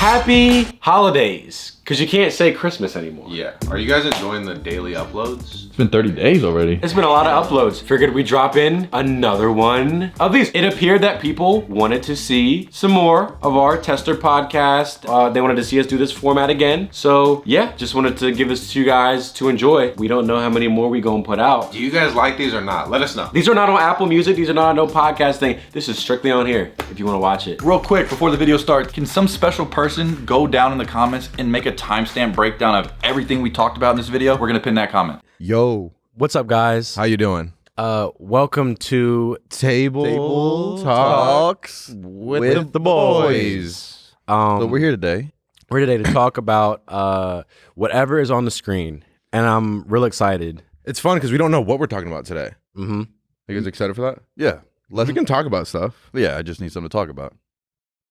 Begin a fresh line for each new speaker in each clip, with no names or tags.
Happy holidays, because you can't say Christmas anymore.
Yeah. Are you guys enjoying the daily uploads?
It's been 30 days already.
It's been a lot of uploads. Figured we'd drop in another one of these. It appeared that people wanted to see some more of our tester podcast. They wanted to see us do this format again. So yeah, just wanted to give this to you guys to enjoy. We don't know how many more we gonna put out.
Do you guys like these or not? Let us know.
These are not on Apple Music. These are not on no podcast thing. This is strictly on here if you wanna watch it.
Real quick, before the video starts, can some special person go down in the comments and make a timestamp breakdown of everything we talked about in this video? We're gonna pin that comment.
Yo,
What's up, guys?
how you doing?
Welcome to
Table Talks with the boys. So we're here today.
We're today to talk about whatever is on the screen, and I'm real excited.
It's fun because we don't know what we're talking about today.
Mm-hmm.
Are you guys excited for that?
Yeah,
We can talk about stuff.
yeah. I just need something to talk about.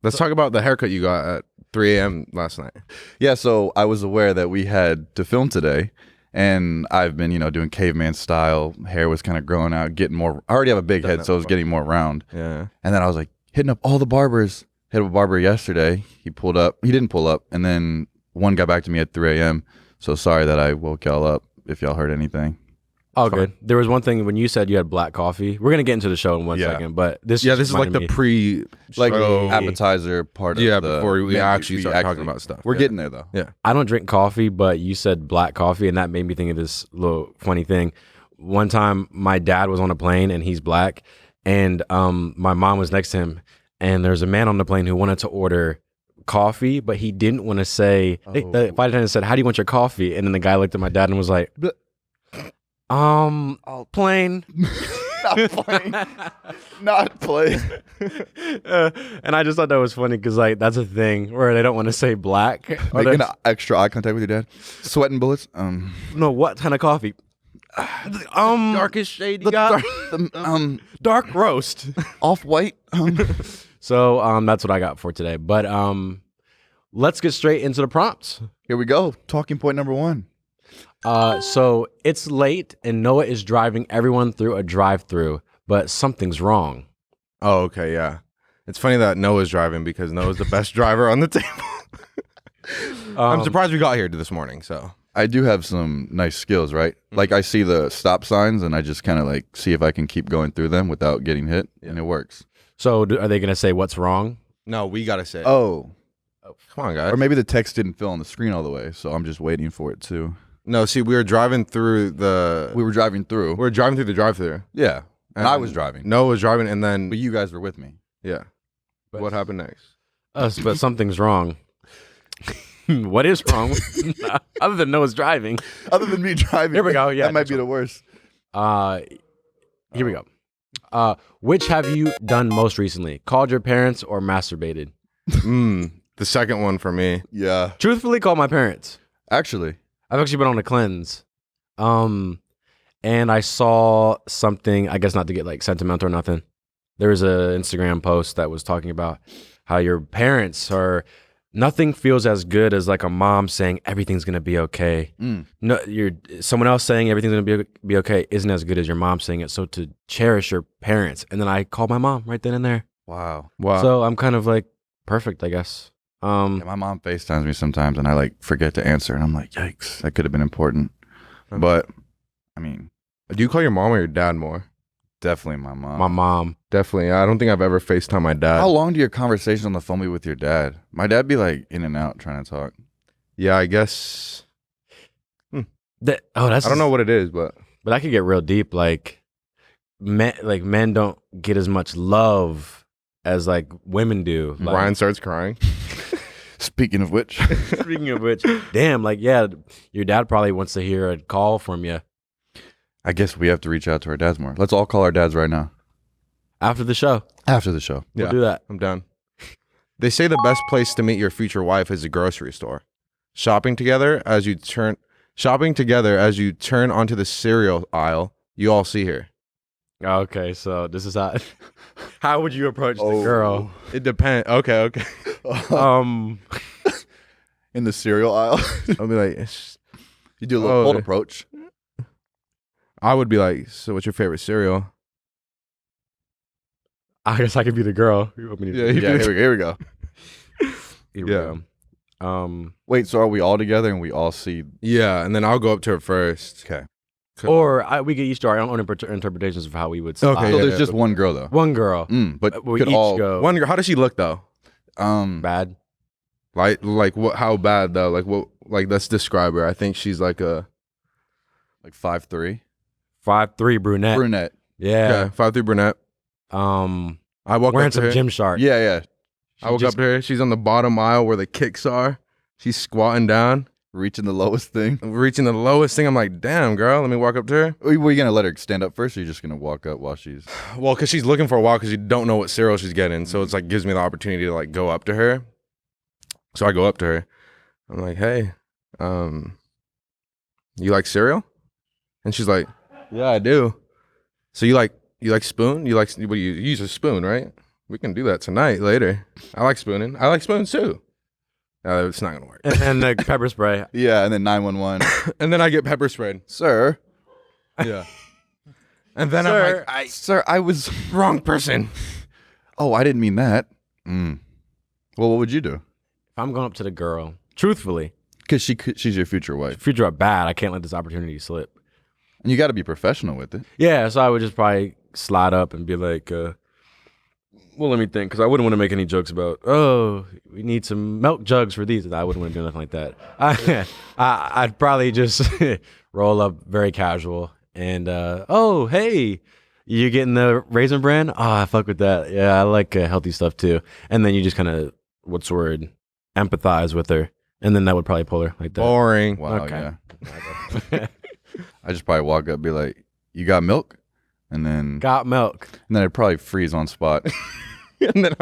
Let's talk about the haircut you got at 3 a.m. last night.
Yeah, so I was aware that we had to film today, and I've been, doing caveman style. Hair was kind of growing out, getting more. I already have a big head, so it was getting more round.
Yeah.
And then I was like hitting up all the barbers. Hit up a barber yesterday. He pulled up. He didn't pull up, and then one got back to me at 3 a.m. So sorry that I woke y'all up if y'all heard anything.
All good. There was one thing when you said you had black coffee. We're gonna get into the show in one second, but this
Yeah, this is like
reminded
the
me.
pre-show.
Appetizer part of
Yeah,
the
before we
menu.
actually start talking about stuff.
We're
Yeah.
getting there though.
Yeah.
I don't drink coffee, but you said black coffee, and that made me think of this little funny thing. One time, my dad was on a plane, and he's black, and my mom was next to him, and there's a man on the plane who wanted to order coffee, but he didn't want to say. The flight attendant said, "How do you want your coffee?" And then the guy looked at my dad and was like, plain.
Not playing. Not playing.
And I just thought that was funny because like that's a thing where they don't want to say black. Or
Making extra eye contact with your dad. Sweating bullets.
no, what kind of coffee?
Darkest shade you got?
Dark roast.
Off white.
So that's what I got for today. But let's get straight into the prompts.
Here we go. Talking point number 1.
So it's late and Noah is driving everyone through a drive-through, but something's wrong.
Oh, okay, yeah. It's funny that Noah's driving because Noah's the best driver on the table. I'm surprised we got here this morning, so.
I do have some nice skills, right? Like I see the stop signs and I just kind of like see if I can keep going through them without getting hit, and it works.
So are they going to say what's wrong?
No, we got to say.
Oh,
Come on, guys.
or maybe the text didn't fill on the screen all the way, so I'm just waiting for it to.
No, see, we were driving through
We were driving through.
the drive-through.
Yeah, and I was driving,
Noah was driving, and then,
but you guys were with me.
yeah. What happened next?
But something's wrong. What is wrong? Other than Noah's driving.
Other than me driving.
Here we go. Yeah,
that might be the worst.
Here we go. Which have you done most recently? Called your parents or masturbated?
The second one for me.
Yeah,
Truthfully, called my parents.
actually.
I've actually been on a cleanse. And I saw something, I guess not to get like sentimental or nothing. There was a Instagram post that was talking about how your parents are, nothing feels as good as like a mom saying everything's gonna be okay. No, someone else saying everything's gonna be okay isn't as good as your mom saying it. So to cherish your parents. And then I called my mom right then and there.
Wow.
So I'm kind of like perfect, I guess.
Yeah, my mom FaceTimes me sometimes, and I like forget to answer, and I'm like, yikes, that could have been important. But I mean,
Do you call your mom or your dad more?
definitely my mom.
My mom.
Definitely. I don't think I've ever FaceTime my dad.
How long do your conversations on the phone be with your dad? My dad be like in and out trying to talk.
Yeah, I guess.
I
don't know what it is, but
that could get real deep. Like men don't get as much love as like women do. Like,
Ryan starts crying.
Speaking of which,
speaking of which, damn, like yeah, your dad probably wants to hear a call from you
I guess we have to reach out to our dads more. Let's all call our dads right now.
after the show.
After the show.
We'll do that.
I'm down. They say the best place to meet your future wife is a grocery store. Shopping together as you turn onto the cereal aisle, you all see her.
Okay, so this is how would you approach the girl?
It depends. Okay.
In the cereal aisle.
I'll be like,
You do a little cold approach.
I would be like, so what's your favorite cereal?
I guess I could be the girl. You want me to
Yeah,
Yeah, here we go.
Here we go.
Wait, so are we all together and we all see?
Yeah, and then I'll go up to her first.
Okay.
or we get each to our own interpretations of how we would spot.
Okay,
So
yeah,
there's
yeah.
just one girl though.
One girl.
But
We
could
each
all
go
One girl. How does she look though?
bad.
Like what? How bad though? Like what? Like let's describe her. I think she's like a
like 5'3",
5'3" brunette.
brunette.
Yeah.
5'3" brunette. I walk
Wearing
up to
some
her.
Gymshark.
Yeah.
I walk up to her. She's on the bottom aisle where the kicks are. She's squatting down,
Reaching the lowest thing.
reaching the lowest thing. I'm like, damn, girl. Let me walk up to her.
Were you gonna let her stand up first, or are you just gonna walk up while she's?
Well, because she's looking for a while because you don't know what cereal she's getting. So it's like gives me the opportunity to like go up to her. So I go up to her. I'm like, hey, you like cereal? And she's like, yeah, I do. So you like spoon? You use a spoon, right? We can do that tonight later. I like spooning. I like spoons too. It's not gonna work.
And the pepper spray.
Yeah, and then 911.
And then I get pepper sprayed.
Sir.
Yeah. And then
Sir,
I'm like,
Sir, I was.
wrong person.
Oh, I didn't mean that. Well, what would you do?
If I'm going up to the girl, truthfully,
Because she's your future wife,
if you drop bad, I can't let this opportunity slip.
and you got to be professional with it.
Yeah, so I would just probably slide up and be like, well, let me think, because I wouldn't want to make any jokes about, oh, we need some milk jugs for these. I wouldn't want to do nothing like that. I'd probably just roll up very casual and, oh, hey, you getting the Raisin Bran? Oh, I fuck with that. Yeah, I like healthy stuff too. And then you just kind of, what's the word, empathize with her. And then that would probably pull her like that.
Boring.
Wow,
Okay.
yeah. I just probably walk up, and be like, "You got milk?" And then
Got
I'd probably freeze on spot.
And then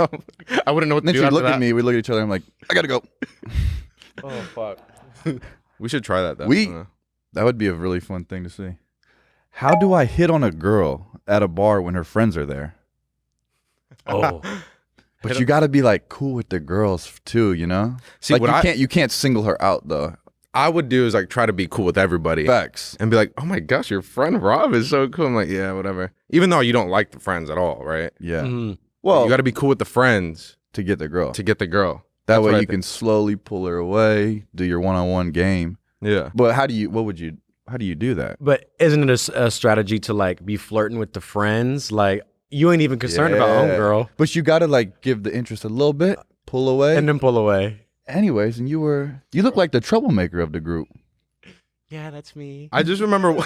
I wouldn't know what
And then
to do
she'd
after
look
that.
at me. We look at each other. I'm like, I gotta go.
Oh, fuck.
We should try that though.
That would be a really fun thing to see. How do I hit on a girl at a bar when her friends are there?
Oh.
But you got to be like cool with the girls too, you know.
See,
like
what
you can't single her out though.
I would do is like try to be cool with everybody.
Facts.
And be like, oh my gosh, your friend Rob is so cool. I'm like, yeah, whatever. Even though you don't like the friends at all, right?
Yeah.
Mhm.
Well,
You got to be cool with the friends
to get the girl.
to get the girl.
That
That's
way
what I
you
think.
can slowly pull her away, do your one-on-one game.
Yeah.
But how do you do that?
But isn't it a strategy to like be flirting with the friends? Like you ain't even concerned about
Yeah.
homegirl,
But you got to like give the interest a little bit, pull away.
and then pull away.
Anyways, and you look like the troublemaker of the group.
Yeah, that's me.
I just remember,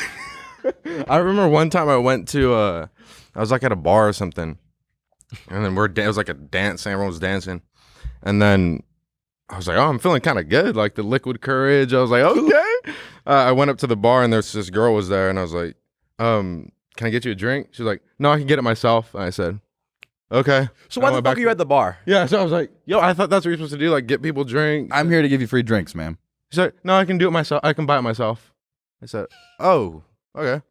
I remember one time I went to, I was like at a bar or something. And then it was like a dance, everyone was dancing. And then I was like, oh, I'm feeling kind of good. Like the liquid courage. I was like, okay. I went up to the bar and there's this girl was there. And I was like, can I get you a drink? She's like, no, I can get it myself. And I said, okay.
So
And I
why the
went
fuck
back
are you at the bar?
Yeah, so I was like, yo, I thought that's what you're supposed to do, like get people drinks.
I'm here to give you free drinks, ma'am.
She's like, no, I can do it myself. I can buy it myself. I said, oh, okay.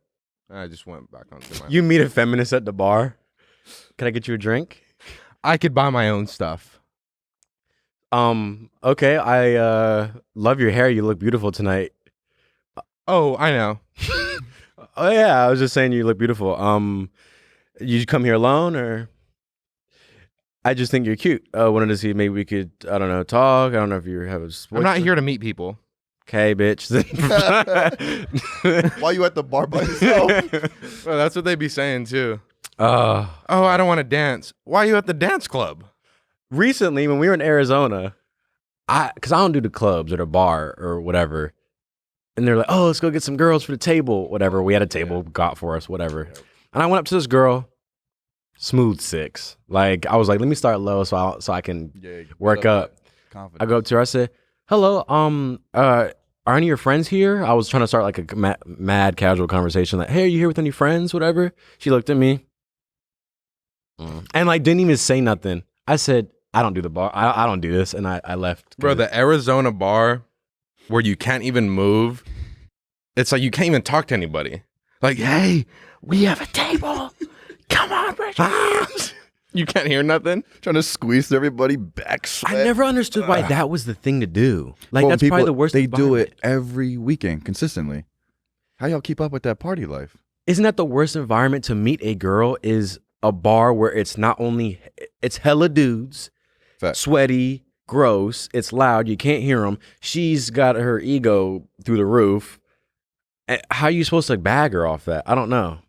And I just went back onto my.
You meet a feminist at the bar. Can I get you a drink?
I could buy my own stuff.
Okay. I love your hair. You look beautiful tonight.
Oh, I know.
Oh yeah, I was just saying you look beautiful. You come here alone or? I just think you're cute. Wanted to see maybe we could, I don't know, talk. I don't know if you have a sports.
I'm not here to meet people.
Okay, bitch.
Why you at the bar by yourself?
Well, that's what they be saying too.
uh,
Oh, I don't want to dance. Why are you at the dance club?
Recently, when we were in Arizona, because I don't do the clubs or the bar or whatever, and they're like, "Oh, let's go get some girls for the table, whatever." We had a table got for us, whatever. And I went up to this girl, smooth 6. Like I was like, "Let me start low so I can work up." I go up to her. I said, "Hello, are any of your friends here?" I was trying to start like a mad casual conversation, like, "Hey, are you here with any friends?" Whatever. She looked at me, and like didn't even say nothing. I said, I don't do the bar. I don't do this. And I left.
Bro, the Arizona bar where you can't even move, it's like you can't even talk to anybody. Like, hey, we have a table. Come on, Richard. You can't hear nothing.
Trying to squeeze everybody back.
I never understood why that was the thing to do. Like,
Well,
that's
people,
probably the worst.
They do it
environment.
every weekend consistently. How y'all keep up with that party life?
Isn't that the worst environment to meet a girl? Is a bar where it's not only, it's hella dudes,
Fact.
sweaty, gross. It's loud. You can't hear them. She's got her ego through the roof. How are you supposed to bag her off that? I don't know.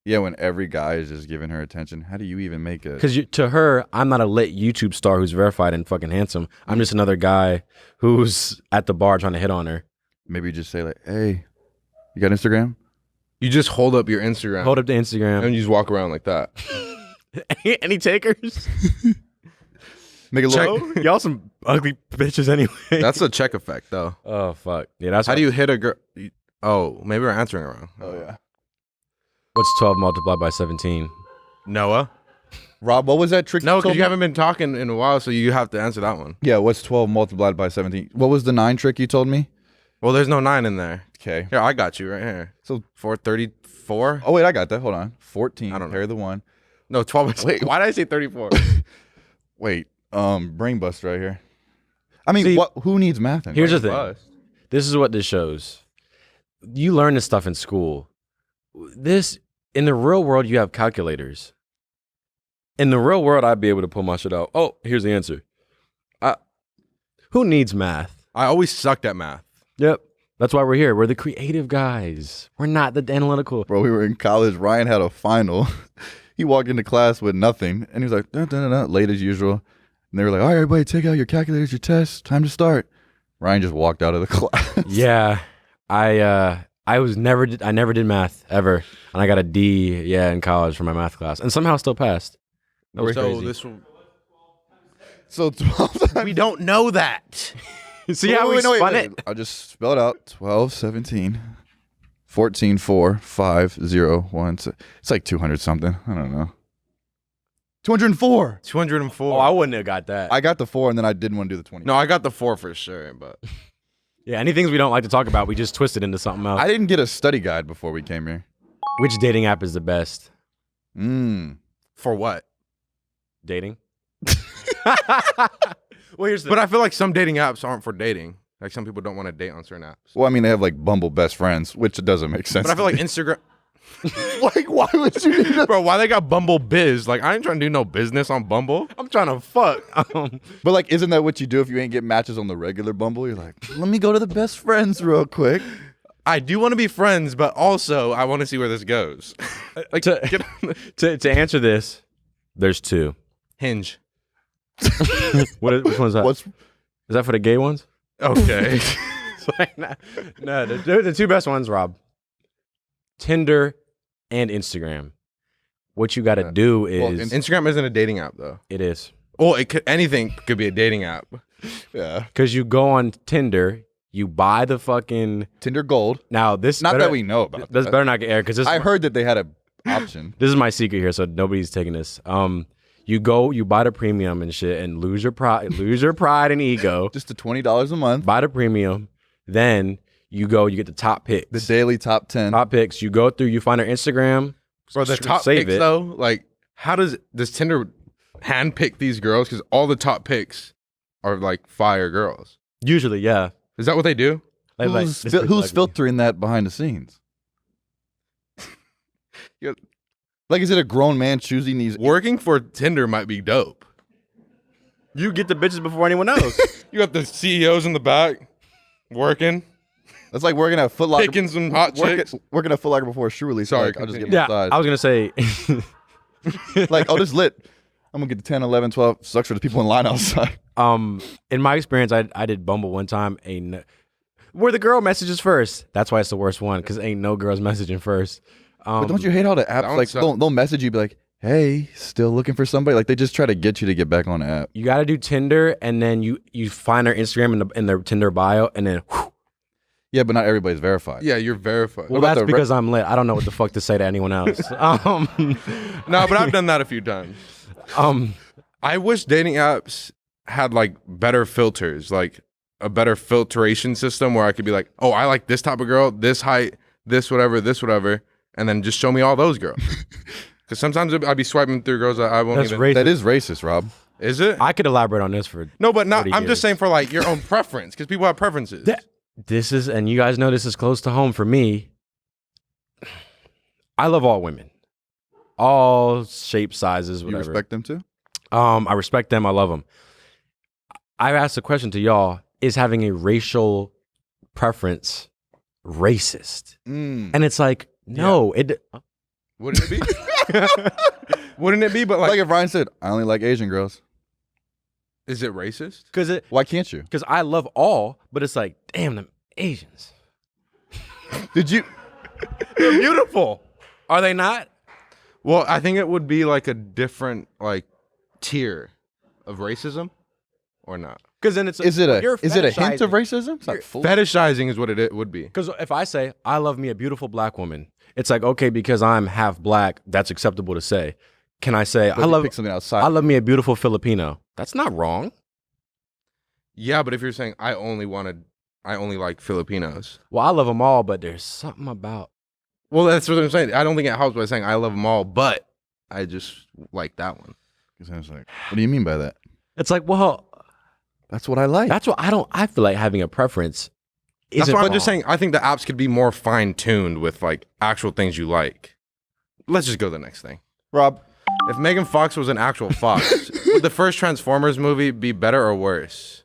Yeah, when every guy is just giving her attention, how do you even make it?
Because to her, I'm not a lit YouTube star who's verified and fucking handsome. I'm just another guy who's at the bar trying to hit on her.
Maybe you just say like, "Hey, you got Instagram?"
You just hold up your Instagram.
Hold up the Instagram.
And you just walk around like that.
Any takers?
Make a little.
Y'all some ugly bitches anyway.
That's a check effect, though.
Oh, fuck. Yeah, that's
How do you hit a girl? Oh, maybe we're answering wrong.
Oh yeah.
What's 12 multiplied by 17?
Noah?
Rob, what was that trick?
No,
told
because you
me?
haven't been talking in a while, so you have to answer that one.
Yeah, what's 12 multiplied by 17? What was the 9 trick you told me?
Well, there's no 9 in there.
Okay.
Here, I got you right here.
So
434?
Oh wait, I got that. Hold on. 14.
I don't know.
Pair the 1.
No, 12. Wait, why did I say 34?
Wait, brain bust right here. I mean,
See,
who needs math?
Here's the thing.
Bust.
This is what this shows. You learn this stuff in school. In the real world, you have calculators. In the real world, I'd be able to pull my shit out. Oh, here's the answer. Who needs math?
I always sucked at math.
Yep. That's why we're here. We're the creative guys. We're not the analytical.
Bro, we were in college. Ryan had a final. He walked into class with nothing, and he was like, dun, dun, dun, dun, late as usual. And they were like, all right, everybody, take out your calculators, your tests. Time to start. Ryan just walked out of the class.
Yeah. I never did math ever. And I got a D, in college for my math class. And somehow still passed. That was crazy.
So 12
We don't know that.
See how we spun it?
I'll just spell it out. 12, 17, 14, 4, 5, 0, 1. It's like 200 something. I don't know. 204.
204.
Oh, I wouldn't have got that.
I got the 4 and then I didn't want to do the 20.
No, I got the 4 for sure, but
Yeah, any things we don't like to talk about, we just twist it into something else.
I didn't get a study guide before we came here.
Which dating app is the best?
for what?
Dating? Well, here's the
But I feel like some dating apps aren't for dating. Like some people don't want to date on certain apps.
Well, I mean, they have like Bumble best friends, which doesn't make sense.
But I feel like Instagram.
like, why would you need a...
Bro, why they got Bumble Biz? Like, I ain't trying to do no business on Bumble.
I'm trying to fuck.
But like, isn't that what you do if you ain't get matches on the regular Bumble? You're like, let me go to the best friends real quick.
I do want to be friends, but also I want to see where this goes. Like,
to answer this, there's 2.
Hinge.
Which one's that? Is that for the gay ones?
Okay.
No, the 2 best ones, Rob. Tinder and Instagram. What you got to do is
Instagram isn't a dating app though.
it is.
Well, anything could be a dating app.
Yeah.
Because you go on Tinder, you buy the fucking
Tinder Gold.
now this
Not
better,
that we know about.
this
that.
better not get aired because
I heard that they had a option.
this is my secret here, so nobody's taking this. You buy the premium and shit, and lose your pride and ego.
Just the $20 a month.
Buy the premium, then you get the top picks.
The daily top 10.
Top picks. You go through, you find her Instagram.
Bro, the top
save
picks
it.
though, like how does Tinder handpick these girls? Because all the top picks are like fire girls.
Usually, yeah.
Is that what they do?
Who's filtering that behind the scenes?
Yeah.
Like, is it a grown man choosing these?
Working for Tinder might be dope.
You get the bitches before anyone else.
You got the CEOs in the back working,
That's like working at Foot Locker.
picking some hot chicks.
Working at Foot Locker before a shoe release.
Sorry,
Like, I'll just get
Yeah,
massage.
I was gonna say.
Like, oh, this is lit. I'm gonna get the 10, 11, 12. Sucks for the people in line outside.
In my experience, I did Bumble one time. Where the girl messages first. That's why it's the worst one because ain't no girls messaging first.
But don't you hate how the apps
one
like
sucks.
they'll message you be like, hey, still looking for somebody? Like they just try to get you to get back on the app.
You got to do Tinder, and then you find their Instagram in their Tinder bio, and then. Whew.
Yeah, but not everybody's verified.
Yeah, you're verified.
Well,
about
that's
the
because I'm lit. I don't know what the fuck to say to anyone else.
No, but I've done that a few times. I wish dating apps had like better filters, like a better filtration system where I could be like, oh, I like this type of girl, this height, this whatever, and then just show me all those girls. Because sometimes I'd be swiping through girls that I won't
That's
even.
racist.
That is racist, Rob.
Is it?
I could elaborate on this for
No, but not.
30
I'm
years.
just saying for like your own preference, because people have preferences.
This is, and you guys know this is close to home for me. I love all women, all shapes, sizes,
You
whatever.
respect them too?
I respect them. I love them. I asked a question to y'all: is having a racial preference racist? And it's like, no,
Wouldn't it be? Wouldn't it be? But
Like if Ryan said, I only like Asian girls.
is it racist?
Why can't you?
Because I love all, but it's like, damn, them Asians.
Did you?
They're beautiful. Are they not?
Well, I think it would be like a different like tier of racism, or not.
Because then it's
Is it a hint of racism? It's not full.
Fetishizing is what it would be.
Because if I say I love me a beautiful black woman, it's like, okay, because I'm half black, that's acceptable to say. Can I say
But you pick something outside.
I love me a beautiful Filipino? That's not wrong.
Yeah, but if you're saying I only like Filipinos.
Well, I love them all, but there's something about.
Well, that's what I'm saying. I don't think it helps by saying I love them all, but I just like that one.
I was like, what do you mean by that?
It's like, well,
That's what I like.
that's what I feel like having a preference.
That's
isn't
why I'm just
wrong.
saying I think the apps could be more fine-tuned with like actual things you like. Let's just go to the next thing.
Rob.
If Megan Fox was an actual fox, would the first Transformers movie be better or worse?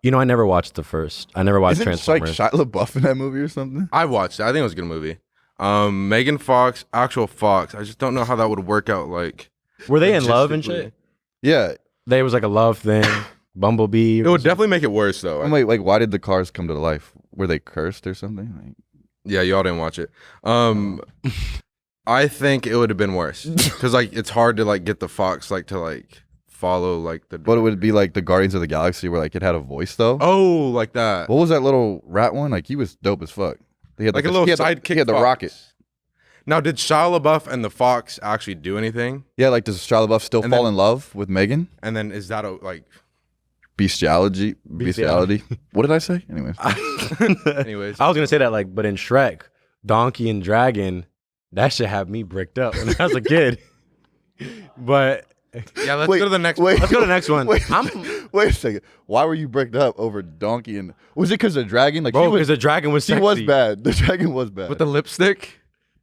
You know, I never watched the first. I never watched
Isn't
Transformers.
like Shia LaBeouf in that movie or something?
I watched it. I think it was a good movie. Megan Fox, actual fox. I just don't know how that would work out. Like,
Were they in love and
logistically.
shit?
Yeah.
They was like a love thing. Bumblebee.
It would definitely make it worse though.
Wait, like, why did the cars come to life? Were they cursed or something? Like,
Yeah, y'all didn't watch it. I think it would have been worse because like it's hard to like get the fox like to like follow like the.
but it would be like the Guardians of the Galaxy where like it had a voice though.
Oh, like that.
What was that little rat one? Like he was dope as fuck. He had
Like a
the-
little
he had the-
sidekick.
He had the
fox.
rocket.
Now, did Shia LaBeouf and the fox actually do anything?
Yeah, like does Shia LaBeouf still
And
fall
then-
in love with Megan?
And then is that like?
Bestiality. What did I say? Anyways.
Anyways,
I was gonna say that, like, but in Shrek, Donkey and Dragon, that shit had me bricked up when I was a kid. But
yeah, let's
Wait,
go to the next.
wait.
let's go to the next one.
Wait, wait a second. Why were you bricked up over Donkey and was it because of Dragon? Like
Bro,
she was,
because the dragon was
she
sexy.
was bad. The Dragon was bad.
With the lipstick.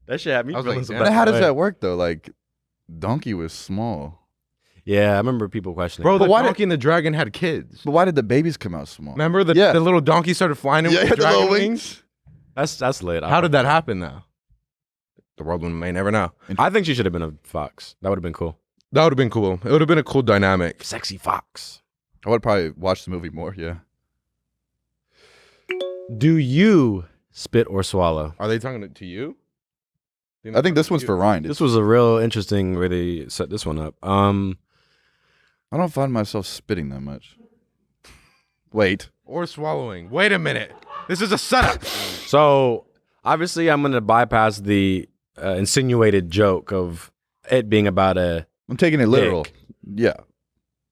That shit had me
I was
feeling
like,
some
damn.
type
Now, how
of
does
way.
that work though? Like Donkey was small.
Yeah, I remember people questioning.
Bro,
it.
the
why did-
donkey and the dragon had kids.
But why did the babies come out small?
Remember the
Yeah.
little donkey started flying in
Yeah,
with
he
the
had the
dragon
little
wings?
That's lit.
How did that happen though? The world may never know.
I think she should have been a fox. That would have been cool.
That would have been cool. It would have been a cool dynamic.
Sexy fox.
I would probably watch the movie more. Yeah.
Do you spit or swallow?
Are they talking to you?
I think this one's for Ryan.
This was a real interesting way they set this one up.
I don't find myself spitting that much. Wait.
Or swallowing. Wait a minute. This is a setup.
So obviously, I'm gonna bypass the insinuated joke of it being about a.
I'm taking it literal.
Dick.
Yeah.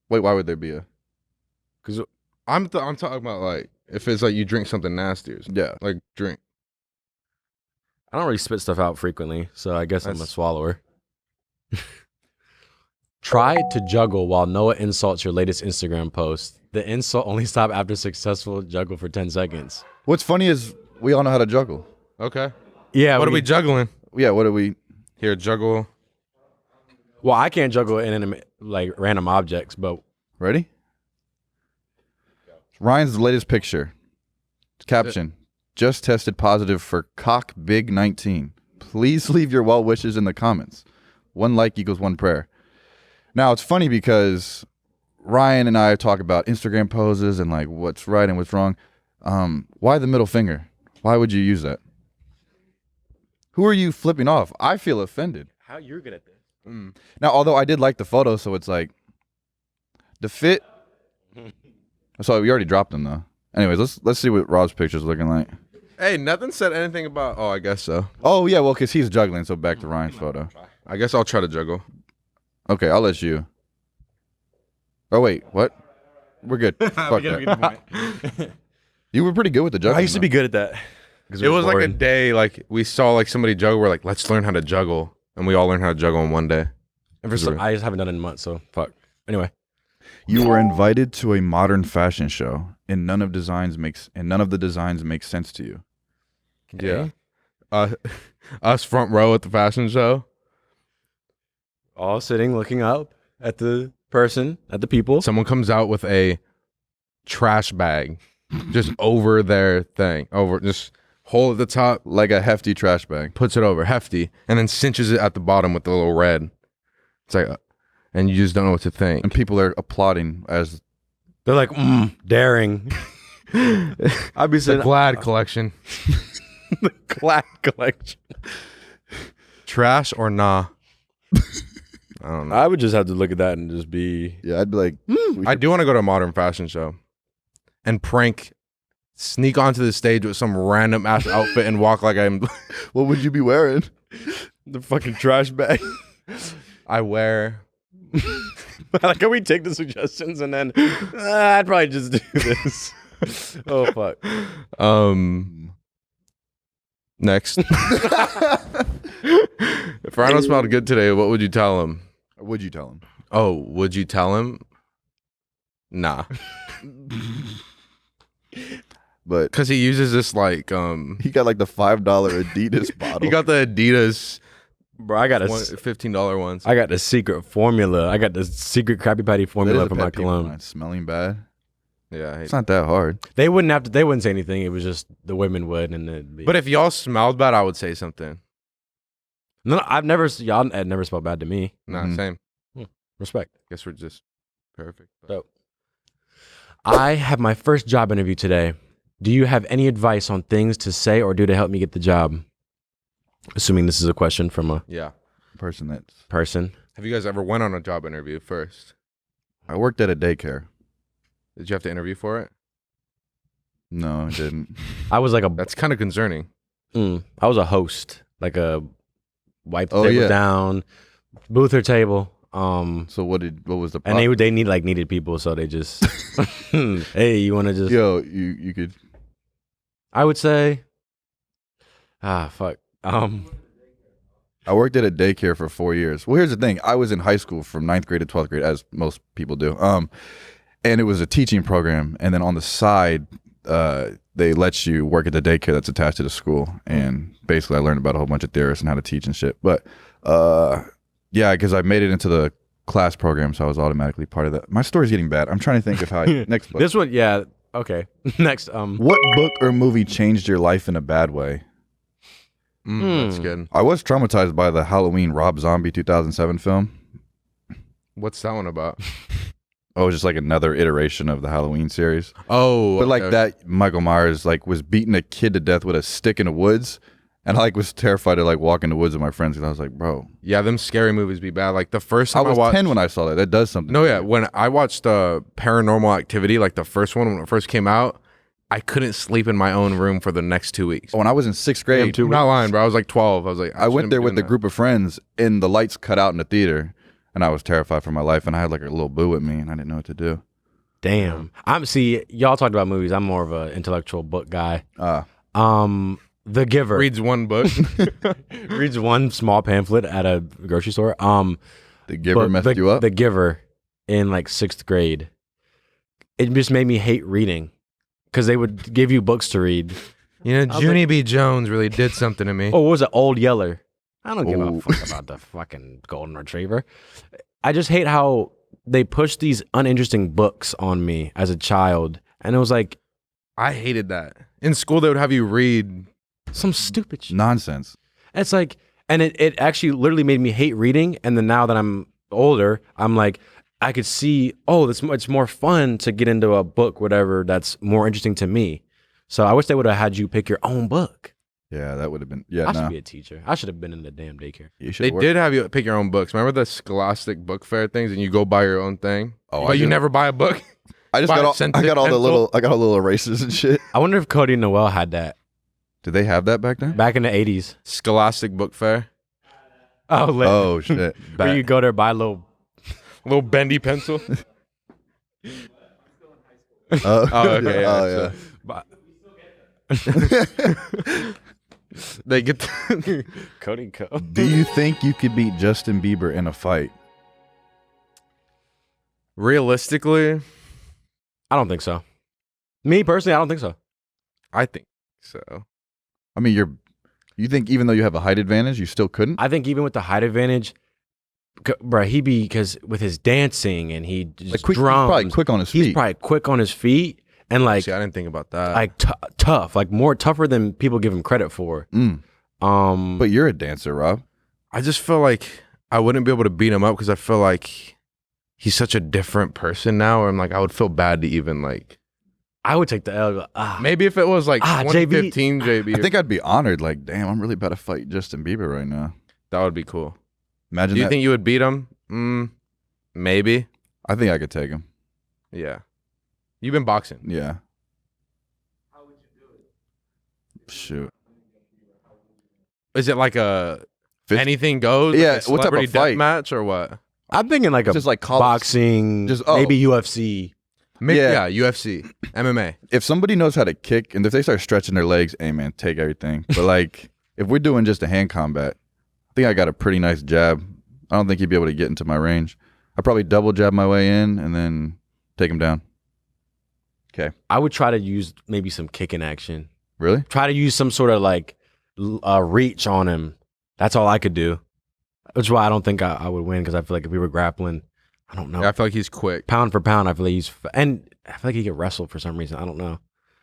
Wait, why would there be a?
Because
I'm talking about like if it's like you drink something nasty or something.
Yeah.
Like drink.
I don't really spit stuff out frequently, so I guess I'm a
That's-
swallower. Try to juggle while Noah insults your latest Instagram post. The insult only stop after successful juggle for 10 seconds.
What's funny is we all know how to juggle.
Okay.
Yeah.
What are we juggling?
Yeah. What do we?
Here, juggle.
Well, I can't juggle inanimate, like random objects, but
Ready? Ryan's latest picture. Caption: Just tested positive for cock big 19. Please leave your well wishes in the comments. 1 like equals 1 prayer. Now it's funny because Ryan and I talk about Instagram poses and like what's right and what's wrong. Why the middle finger? Why would you use that? Who are you flipping off? I feel offended.
how you're good at this?
Now, although I did like the photo, so it's like the fit. So we already dropped them though. Anyways, let's see what Rob's picture's looking like.
Hey, nothing said anything about. Oh, I guess so.
Oh yeah, well, because he's juggling. So back to Ryan's photo.
I guess I'll try to juggle.
Okay, I'll let you. Oh wait, what? We're good. Fuck that. You were pretty good with the juggling.
I used to be good at that.
It was like a day, like we saw like somebody juggle. We're like, let's learn how to juggle, and we all learned how to juggle in one day.
And for some, I just haven't done it in months, so fuck. Anyway,
You were invited to a modern fashion show, and none of the designs make sense to you.
Yeah. Us front row at the fashion show.
all sitting, looking up at the person, at the people.
Someone comes out with a trash bag just over their thing, over just hole at the top,
Like a hefty trash bag.
puts it over hefty, and then cinches it at the bottom with the little red. It's like, and you just don't know what to think.
And people are applauding as
They're like, daring. I'd be
The
saying,
Glad collection.
the Glad collection.
Trash or nah? I don't know.
I would just have to look at that and just be.
yeah, I'd be like,
I do want to go to a modern fashion show and sneak onto the stage with some random ass outfit and walk like I'm.
what would you be wearing?
The fucking trash bag.
I wear.
Like, can we take the suggestions and then I'd probably just do this. Oh fuck.
Next. If Rhino smelled good today, what would you tell him?
Or would you tell him?
Oh, would you tell him? Nah.
But
Because he uses this like
he got like the $5 Adidas bottle.
he got the Adidas
Bro, I got
$15 ones.
I got the secret formula. I got the secret Krabby Patty
That is
formula
a
for
pet
my
peeve of
cologne.
mine, smelling bad.
Yeah.
It's not that hard.
They wouldn't say anything. It was just the women would, and it'd be.
But if y'all smelled bad, I would say something.
no, y'all had never smelled bad to me.
Nah,
Mhm.
same.
Respect.
Guess we're just perfect.
Dope. I have my first job interview today. Do you have any advice on things to say or do to help me get the job? Assuming this is a question from a
Yeah.
Person that's.
person.
Have you guys ever went on a job interview first?
I worked at a daycare.
Did you have to interview for it?
No, I didn't.
I was like
That's kind of concerning.
I was a host, like a wipe the
Oh,
table
yeah.
down, booth or table.
So what was the
And they needed people, so they just hey, you want to just
Yo, you could.
I would say fuck.
I worked at a daycare for 4 years. Well, here's the thing. I was in high school from 9th grade to 12th grade, as most people do. And it was a teaching program. And then on the side, they let you work at the daycare that's attached to the school. And basically, I learned about a whole bunch of theorists and how to teach and shit. But yeah, because I made it into the class program, so I was automatically part of that. My story's getting bad. I'm trying to think of how next book.
This one, yeah, okay. Next,
What book or movie changed your life in a bad way?
That's good.
I was traumatized by the Halloween Rob Zombie 2007 film.
What's that one about?
Oh, it was just like another iteration of the Halloween series.
Oh,
But like
okay.
that, Michael Myers like was beating a kid to death with a stick in the woods, and I like was terrified to like walk in the woods with my friends because I was like, bro,
Yeah, them scary movies be bad. Like the first
I
time I,
was
watched.
10 when I saw that. That does something.
No, yeah, when I watched Paranormal Activity, like the first one when it first came out, I couldn't sleep in my own room for the next 2 weeks.
When I was in 6th grade,
I'm not lying, bro. I was like 12. I was like,
I went
shouldn't
there
be
with a
doing
group of friends, and the lights cut out in the theater, and I was terrified for my life. And I had like a little boo with me, and I didn't know what to do.
damn. Y'all talked about movies. I'm more of an intellectual book guy. The Giver.
that. Reads one book.
Reads one small pamphlet at a grocery store.
The Giver messed you up.
The Giver in like 6th grade. It just made me hate reading because they would give you books to read.
You know,
was
Junie B. Jones really did something to me.
Oh, what was it? Old Yeller. I don't give a
Oh.
fuck about the fucking golden retriever. I just hate how they push these uninteresting books on me as a child. And it was like
I hated that. In school, they would have you read.
some stupid shit.
Nonsense.
It's like, and it actually literally made me hate reading. And then now that I'm older, I'm like, I could see, it's more fun to get into a book, whatever, that's more interesting to me. So I wish they would have had you pick your own book.
Yeah, that would have been. Yeah,
I should
no.
be a teacher. I should have been in the damn daycare.
You should
They
work.
did have you pick your own books. Remember the Scholastic Book Fair things, and you go buy your own thing.
Oh,
but
I
you
did.
never buy a book.
I just
buy
got
a
all. I got all the
pencil.
little. I got all the little erasers and shit.
I wonder if Cody and Noel had that
Did they have that back then?
back in the 80s.
Scholastic Book Fair.
Oh, lit.
Oh shit.
Where you go there, buy a little.
Little bendy pencil.
Oh,
Oh, okay, yeah,
oh,
so- They get.
Cody Co.
Do you think you could beat Justin Bieber in a fight?
Realistically,
I don't think so. Me personally, I don't think so.
I think so.
I mean, you think even though you have a height advantage, you still couldn't?
I think even with the height advantage, bro, he be because with his dancing and he just
Like quick, he's
drums.
probably quick on his
He's
feet.
probably quick on his feet and like
See, I didn't think about that.
tough, like more tougher than people give him credit for.
But you're a dancer, Rob.
I just feel like I wouldn't be able to beat him up because I feel like he's such a different person now. Or I'm like, I would feel bad to even like.
I would take the L.
Maybe if it was like
JB.
2015 JB,
I think I'd be honored. Like, damn, I'm really about to fight Justin Bieber right now.
that would be cool.
Imagine
Do you
that.
think you would beat him? Maybe.
I think I could take him.
Yeah. You've been boxing.
Yeah. How would you do it? Shoot.
Is it like a
Fist-
anything goes?
Yeah,
Like a
what type of
celebrity
fight?
death match or what?
I'm thinking like a
Just like college-
boxing,
just-
maybe UFC.
Yeah.
Yeah, UFC, MMA.
If somebody knows how to kick and if they start stretching their legs, hey man, take everything. But like, if we're doing just a hand combat, I think I got a pretty nice jab. I don't think he'd be able to get into my range. I'd probably double jab my way in and then take him down. Okay.
I would try to use maybe some kicking action.
Really?
Try to use some sort of like reach on him. That's all I could do. Which is why I don't think I would win because I feel like if we were grappling, I don't know.
Yeah, I feel like he's quick.
Pound for pound, I feel like and I feel like he could wrestle for some reason. I don't know.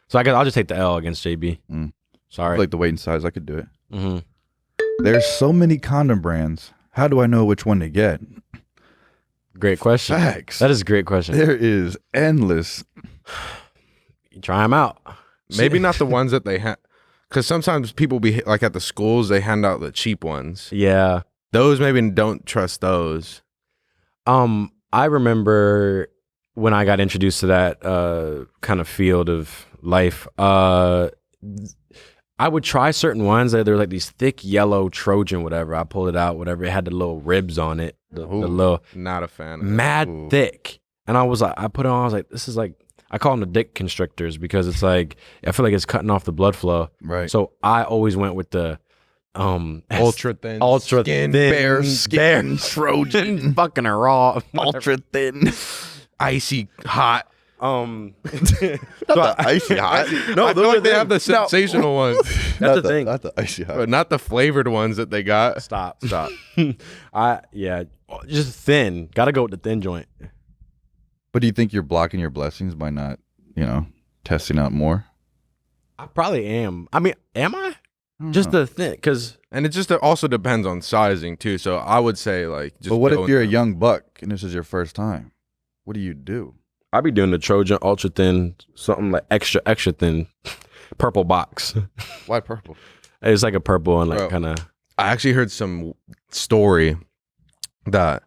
So I guess I'll just take the L against JB.
I
Sorry.
feel like the weight and size, I could do it.
Mm-hmm.
There's so many condom brands. How do I know which one to get?
Great question.
Facts.
That is a great question.
There is endless.
You try them out.
Maybe not the ones that they have, because sometimes people be like at the schools they hand out the cheap ones.
Yeah.
Those maybe don't trust those.
I remember when I got introduced to that kind of field of life. I would try certain ones that they're like these thick yellow Trojan, whatever. I pulled it out, whatever. It had the little ribs on it, the little
Not a fan. Of that.
mad
Ooh.
thick. And I was like, I put it on. I was like, this is like, I call them the dick constrictors because it's like, I feel like it's cutting off the blood flow.
Right.
So I always went with the
Ultra thin,
thin,
bare skin, Trojan.
fucking raw,
Ultra thin.
icy hot.
Not the icy hot.
No, I feel like they have the sensational ones,
That's the thing.
Not the icy hot.
but not the flavored ones that they got.
Stop. Just thin. Got to go with the thin joint.
But do you think you're blocking your blessings by not, testing out more?
I probably am. I mean, am I? Just the thin, because
And it just also depends on sizing too. So I would say like, just
But what if
go
you're a
in-
young buck and this is your first time? What do you do?
I be doing the Trojan ultra thin, something like extra thin, purple box.
Why purple?
It's like a purple and like
Bro.
kind of.
I actually heard some story that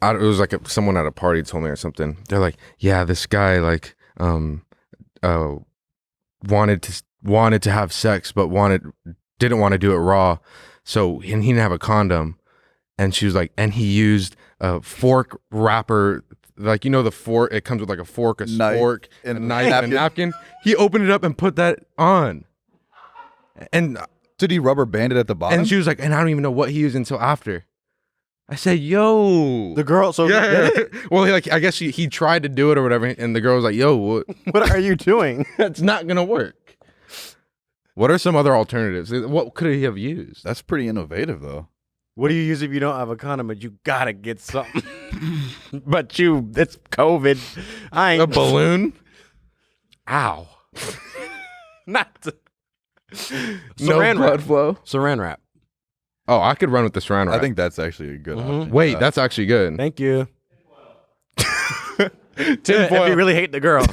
it was like someone at a party told me or something. They're like, yeah, this guy like wanted to have sex but didn't want to do it raw, so and he didn't have a condom, and she was like, and he used a fork wrapper, like the fork, it comes with like a fork, a
Knife,
fork,
and
a knife, and a napkin. He opened it up and put that on, and
Did he rubber band it at the bottom?
she was like, and I don't even know what he used until after. I said, yo.
The girl, so
Yeah. Well, like, I guess he tried to do it or whatever, and the girl was like, yo,
what are you doing?
that's not going to work. What are some other alternatives? What could he have used?
That's pretty innovative, though.
What do you use if you don't have a condom? But you gotta get something. But it's COVID. I ain't
A balloon?
Ow. Not
No
saran
blood
wrap.
flow?
Saran wrap.
Oh, I could run with the saran wrap.
I think that's actually a good option.
Wait, that's actually good.
Thank you.
Tinfoil.
If you really hate the girl.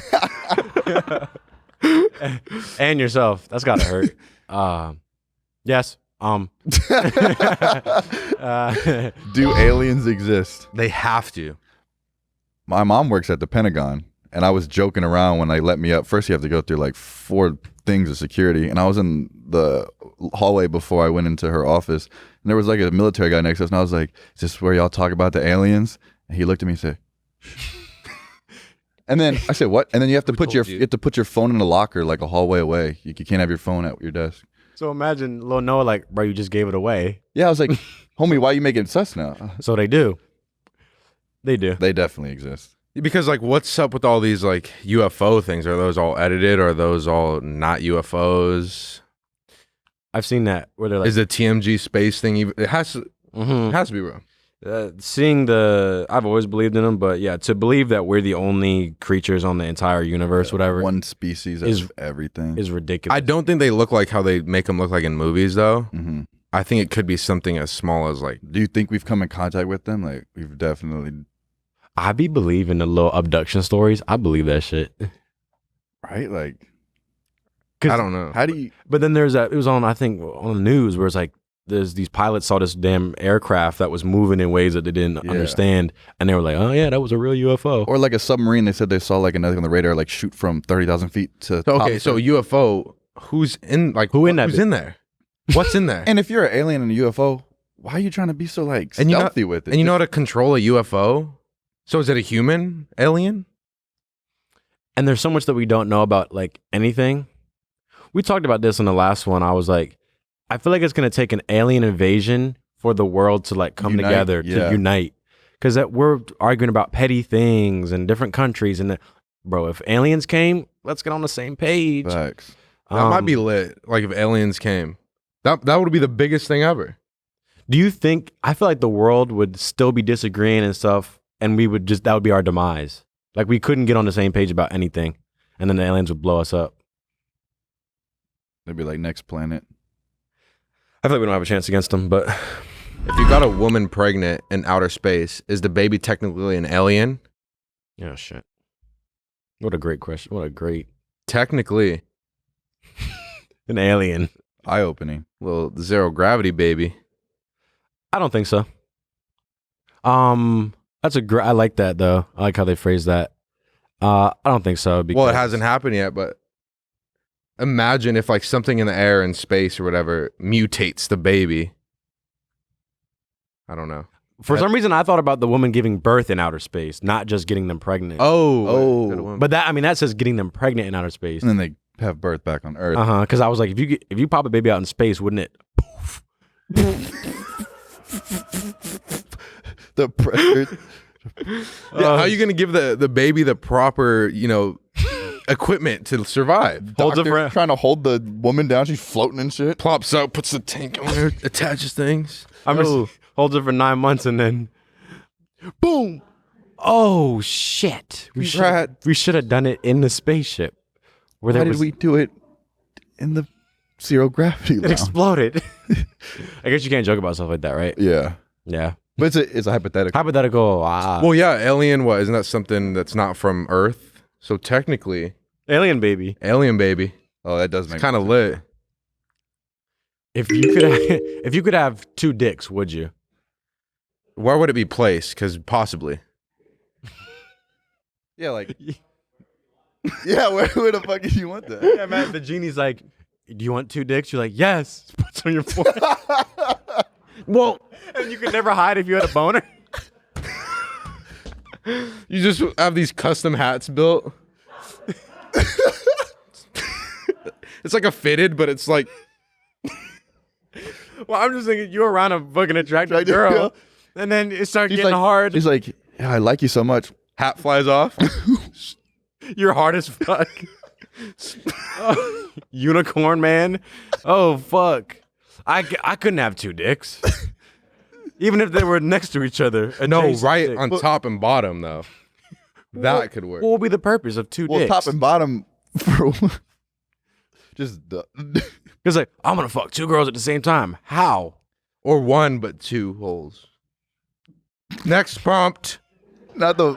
And yourself. That's gotta hurt. Yes.
Do aliens exist?
They have to.
My mom works at the Pentagon, and I was joking around when they let me up. First, you have to go through like 4 things of security, and I was in the hallway before I went into her office, and there was like a military guy next to us, and I was like, "Is this where y'all talk about the aliens?" And he looked at me and said, "Shh." And then I said, "What?" And then you have to put
told you?
you have to put your phone in a locker like a hallway away. You can't have your phone at your desk.
So imagine Lil Noah like, bro, you just gave it away.
Yeah, I was like, "Homie, why are you making it sus now?"
So they do. They do.
They definitely exist.
Because like, what's up with all these like UFO things? Are those all edited? Or are those all not UFOs?
I've seen that where they're like,
Is the TMG space thing even? It has to.
mhm.
It has to be real.
Seeing I've always believed in them, but yeah, to believe that we're the only creatures on the entire universe, whatever,
One species is everything.
is ridiculous.
I don't think they look like how they make them look like in movies, though.
Mm-hmm.
I think it could be something as small as like.
Do you think we've come in contact with them? Like we've definitely.
I be believing the little abduction stories. I believe that shit.
Right? Like,
I don't know.
how do you?
But then it was on, I think, on the news where it's like, there's these pilots saw this damn aircraft that was moving in ways that they didn't understand, and they were like, "Oh yeah, that was a real UFO."
Or like a submarine. They said they saw like another on the radar, like shoot from 30,000 feet to.
Okay, so UFO. Who's in? Like
Who's in
there? What's in there?
And if you're an alien in a UFO, why are you trying to be so like stealthy with it?
And you know how to control a UFO? So is it a human alien?
And there's so much that we don't know about like anything. We talked about this in the last one. I was like, I feel like it's gonna take an alien invasion for the world to like come together to unite, because we're arguing about petty things and different countries. And bro, if aliens came, let's get on the same page.
Facts.
That might be lit. Like if aliens came, that would be the biggest thing ever.
Do you think? I feel like the world would still be disagreeing and stuff, and that would be our demise. Like we couldn't get on the same page about anything, and then the aliens would blow us up.
They'd be like next planet.
I feel like we don't have a chance against them, but
if you got a woman pregnant in outer space, is the baby technically an alien?
yeah, shit. What a great question. What a great
Technically,
an alien.
Eye-opening.
little zero gravity baby.
I don't think so. That's I like that though. I like how they phrase that. I don't think so.
Well, it hasn't happened yet, but imagine if like something in the air in space or whatever mutates the baby. I don't know.
For some reason, I thought about the woman giving birth in outer space, not just getting them pregnant.
Oh.
But that says getting them pregnant in outer space.
And then they have birth back on Earth.
Because I was like, if you pop a baby out in space, wouldn't it?
The pressure.
How are you going to give the baby the proper, equipment to survive?
Doctor trying to hold the woman down. She's floating and shit.
Plops out, puts the tank on her, attaches things.
Holds it for 9 months and then boom. Oh shit. We should have done it in the spaceship.
Why did we do it in the zero gravity
It exploded. I guess you can't joke about stuff like that, right?
Yeah.
Yeah.
But it's a hypothetical.
Hypothetical.
Well, yeah, alien. What isn't that something that's not from Earth? So technically,
alien baby.
Alien baby.
Oh, that does make
kind of lit.
If you could have 2 dicks, would you?
Where would it be placed? Because possibly.
Yeah, like. Yeah, where the fuck do you want that?
Yeah, man. The genie's like, "Do you want 2 dicks?" You're like, "Yes." Puts on your forehead. Well, and you could never hide if you had a boner.
You just have these custom hats built. It's like a fitted, but it's like.
Well, I'm just thinking you're around a fucking attractive girl, and then it starts getting hard.
He's like, "Yeah, I like you so much."
Hat flies off.
You're hard as fuck. Unicorn man. Oh fuck. I couldn't have 2 dicks. Even if they were next to each other.
No, right on top and bottom though. That could work.
What would be the purpose of 2 dicks?
Top and bottom. Just the.
It's like, I'm gonna fuck 2 girls at the same time. How?
Or 1 but 2 holes. Next prompt.
Not the.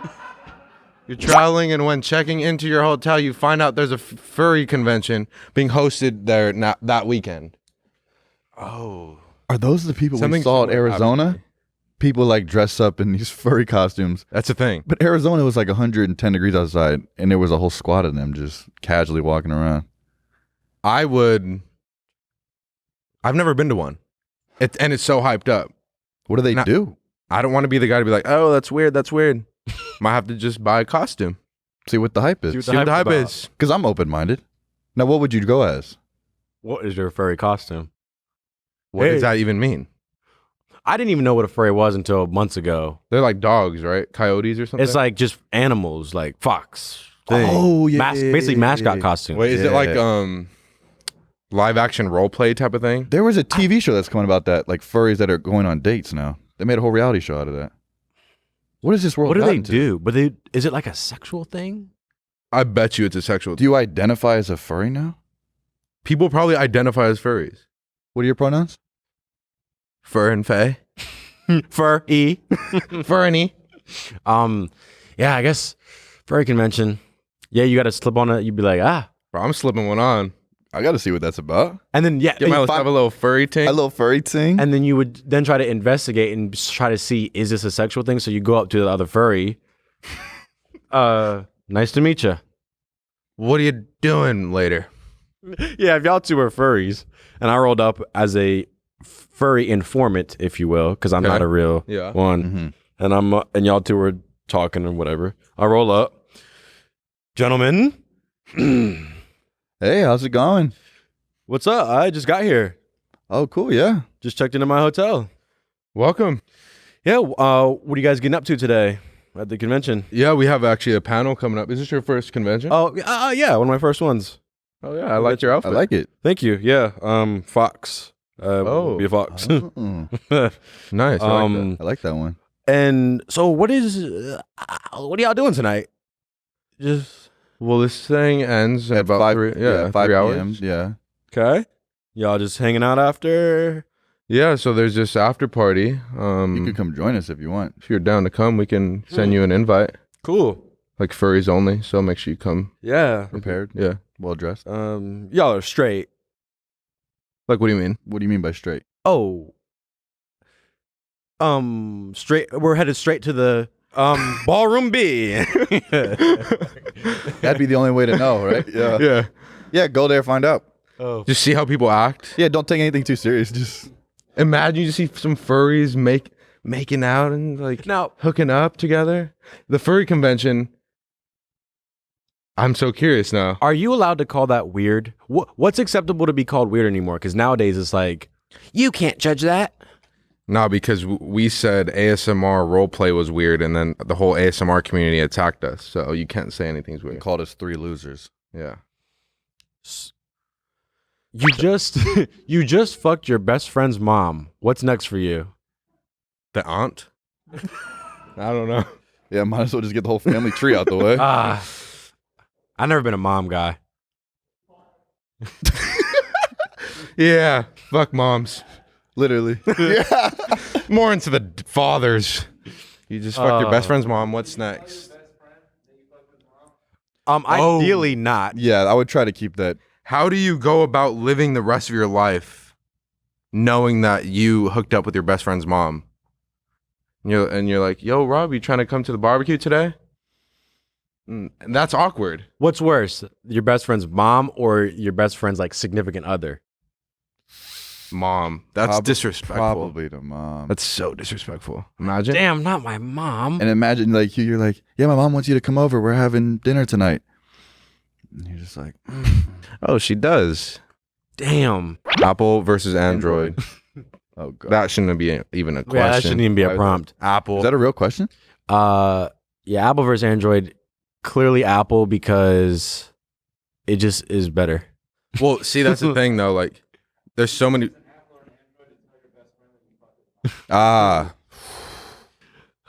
You're traveling, and when checking into your hotel, you find out there's a furry convention being hosted there that weekend.
Oh.
Are those the people we saw at Arizona?
Obviously.
People like dress up in these furry costumes.
That's a thing.
But Arizona was like 110 degrees outside, and there was a whole squad of them just casually walking around.
I've never been to one. And it's so hyped up.
What do they do?
I don't want to be the guy to be like, oh, that's weird. Might have to just buy a costume.
See what the hype is.
See what the hype
is. Because I'm open-minded. Now, what would you go as?
What is your furry costume?
What does that even mean?
I didn't even know what a furry was until months ago.
They're like dogs, right? Coyotes or something?
It's like just animals, like fox. Thing.
Oh, yeah.
Basically mascot costume.
Wait, is it like live action role play type of thing?
There was a TV show that's coming about that, like furries that are going on dates now. They made a whole reality show out of that. What is this world?
What do they
gotten to?
do? But is it like a sexual thing?
I bet you it's a sexual.
Do you identify as a furry now?
People probably identify as furries.
What are your pronouns?
Fur and Faye.
Furry.
Furry.
Yeah, I guess furry convention. Yeah, you got to slip on it. You'd be like,
Bro, I'm slipping one on.
I got to see what that's about.
and then
Get myself a little furry ting.
A little furry thing.
and then you would then try to investigate and try to see, is this a sexual thing? So you go up to the other furry. Nice to meet you.
What are you doing later?
Yeah, if y'all two are furries, and I rolled up as a furry informant, if you will, because I'm
Okay.
not a real
Yeah.
one, and and y'all two were talking or whatever. I roll up, gentlemen.
Hey, how's it going?
What's up? I just got here.
Oh, cool. Yeah.
Just checked into my hotel.
Welcome.
Yeah. What are you guys getting up to today at the convention?
Yeah, we have actually a panel coming up. Is this your first convention?
Oh, yeah, one of my first ones.
Oh yeah, I liked your
I
outfit.
like it.
Thank you. Yeah. Fox. Be a fox.
Oh,
Nice. I like that.
I like that one.
And so, what are y'all doing tonight? Just
Well, this thing ends at about
5,
3
5
3
p.m.
hours.
Yeah.
okay. Y'all just hanging out after.
Yeah, so there's this after party.
You could come join us if you want.
If you're down to come, we can send you an invite.
Cool.
Like furries only, so make sure you come.
Yeah.
Prepared.
Yeah.
Well dressed.
Y'all are straight.
Like, what do you mean?
What do you mean by straight?
Oh. Straight. We're headed straight to the ballroom B.
That'd be the only way to know, right? Yeah.
Yeah.
Yeah, go there, find out.
Oh.
Just see how people act.
Yeah, don't take anything too serious. Just
Imagine you see some furries making out and like
Now,
hooking up together. The furry convention. I'm so curious now.
are you allowed to call that weird? What's acceptable to be called weird anymore? Because nowadays it's like, you can't judge that.
No, because we said ASMR roleplay was weird, and then the whole ASMR community attacked us. So you can't say anything's weird.
called us 3 losers.
Yeah.
You just fucked your best friend's mom. What's next for you?
The aunt? I don't know.
Yeah, might as well just get the whole family tree out the way.
I've never been a mom guy.
Yeah. Fuck moms.
Literally.
More into the fathers. You just fucked your best friend's mom. What's next?
Ideally not.
Yeah, I would try to keep that.
How do you go about living the rest of your life knowing that you hooked up with your best friend's mom? And you're like, yo, Rob, you trying to come to the barbecue today? And that's awkward.
What's worse, your best friend's mom or your best friend's like significant other?
Mom. That's disrespectful.
Probably the mom.
That's so disrespectful. Imagine.
Damn, not my mom.
And imagine like you're like, yeah, my mom wants you to come over. We're having dinner tonight. And you're just like,
Oh, she does.
Damn.
Apple versus Android.
oh god.
That shouldn't be even a question.
Yeah, that shouldn't even be a prompt.
Apple.
Is that a real question?
Yeah, Apple versus Android. Clearly Apple because it just is better.
Well, see, that's the thing though. Like, there's so many.
Ah,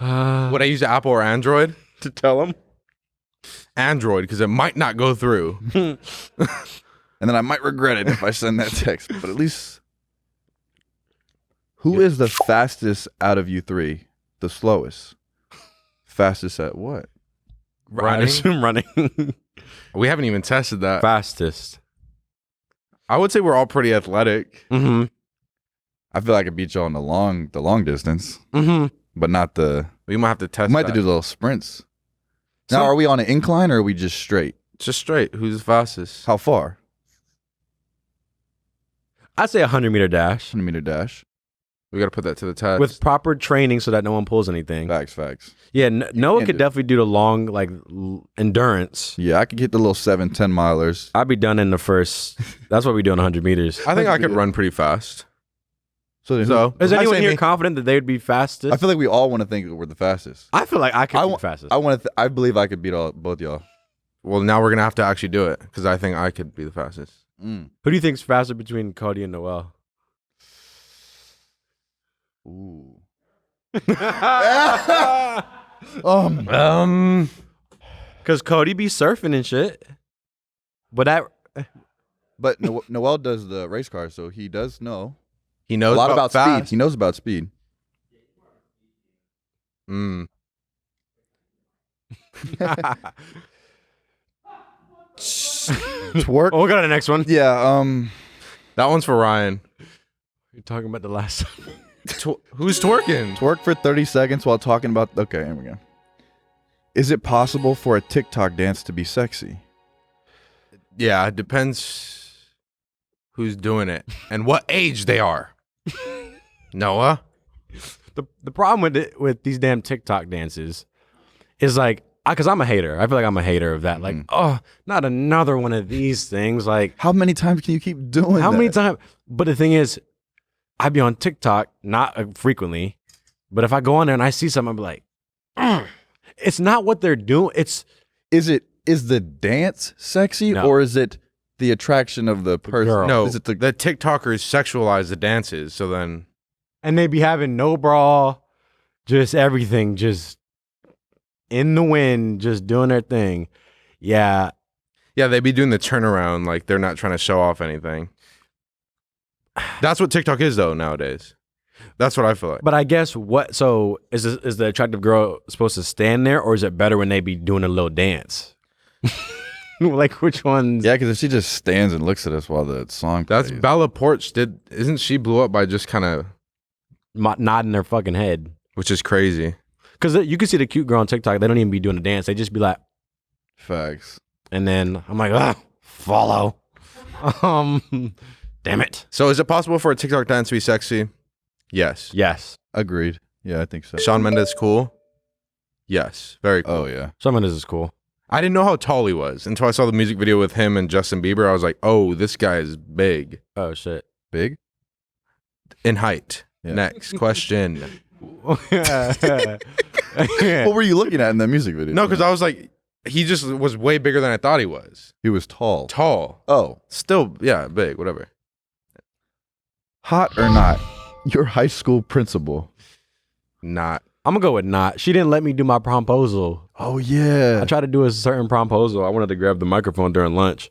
Would I use Apple or Android to tell them? Android, because it might not go through.
and then I might regret it if I send that text. But at least, who is the fastest out of you 3? The slowest? Fastest at what?
I assume running.
We haven't even tested that.
Fastest.
I would say we're all pretty athletic.
Mm-hmm.
I feel like I could beat you on the long distance,
Mm-hmm.
but not the.
We might have to test.
We might have
that.
to do little sprints. Now, are we on an incline or are we just straight?
Just straight. Who's the fastest?
How far?
I'd say 100-meter dash
100-meter dash.
We got to put that to the test.
with proper training so that no one pulls anything.
Facts.
Yeah, Noah
can
could
do it.
definitely do the long endurance.
Yeah, I could get the little 7-10 milers.
I'd be done in the first. That's what we do on 100 meters.
I think I could run pretty fast.
So,
So
Is
I
anyone
say
here
me.
confident that they would be fastest?
I feel like we all want to think we're the fastest.
I feel like I could
I
be
wa-
the fastest.
I want to. I believe I could beat both y'all.
Well, now we're gonna have to actually do it because I think I could be the fastest.
Who do you think's faster between Cody and Noel?
Ooh.
Because Cody be surfing and shit. But
Noel does the race car, so he does know
He knows
a lot about speed.
fast.
He knows about speed.
Mm.
Twerk.
we'll go to the next one.
Yeah.
That one's for Ryan.
You're talking about the last.
Who's twerking?
Twerk for 30 seconds while talking about. Okay, here we go. Is it possible for a TikTok dance to be sexy?
Yeah, it depends who's doing it and what age they are. Noah?
The problem with these damn TikTok dances is like, because I'm a hater. I feel like I'm a hater of that. Like, oh, not another one of these things. Like,
How many times can you keep doing
how
that?
many times? But the thing is, I be on TikTok, not frequently, but if I go on there and I see something, I'll be like, it's not what they're doing. It's
Is the dance sexy
No.
or is it the attraction of the person?
girl.
No,
Is it the
TikTokers sexualize the dances, so then
and they be having no bra, just everything, just in the wind, just doing their thing. Yeah,
yeah, they be doing the turnaround like they're not trying to show off anything. That's what TikTok is though nowadays. That's what I feel like.
but I guess so is the attractive girl supposed to stand there, or is it better when they be doing a little dance? Like which ones?
Yeah, because if she just stands and looks at us while the song
That's
plays.
Bella Porch isn't she blew up by just kind of,
Nodding their fucking head.
which is crazy.
Because you can see the cute girl on TikTok, they don't even be doing a dance. They just be like,
Facts.
and then I'm like, follow. Damn it.
So is it possible for a TikTok dance to be sexy? Yes.
Yes.
Agreed. Yeah, I think so.
Shawn Mendes cool? Yes. Very cool.
Oh, yeah.
Some of this is cool.
I didn't know how tall he was until I saw the music video with him and Justin Bieber. I was like, oh, this guy is big
Oh shit.
Big?
in height.
Yeah.
Next question.
What were you looking at in that music video?
No, because I was like, he just was way bigger than I thought he was.
he was tall.
Tall.
Oh.
Still, yeah, big, whatever.
Hot or not, your high school principal.
Not.
I'm gonna go with not. She didn't let me do my promposal.
Oh, yeah.
I tried to do a certain promposal. I wanted to grab the microphone during lunch,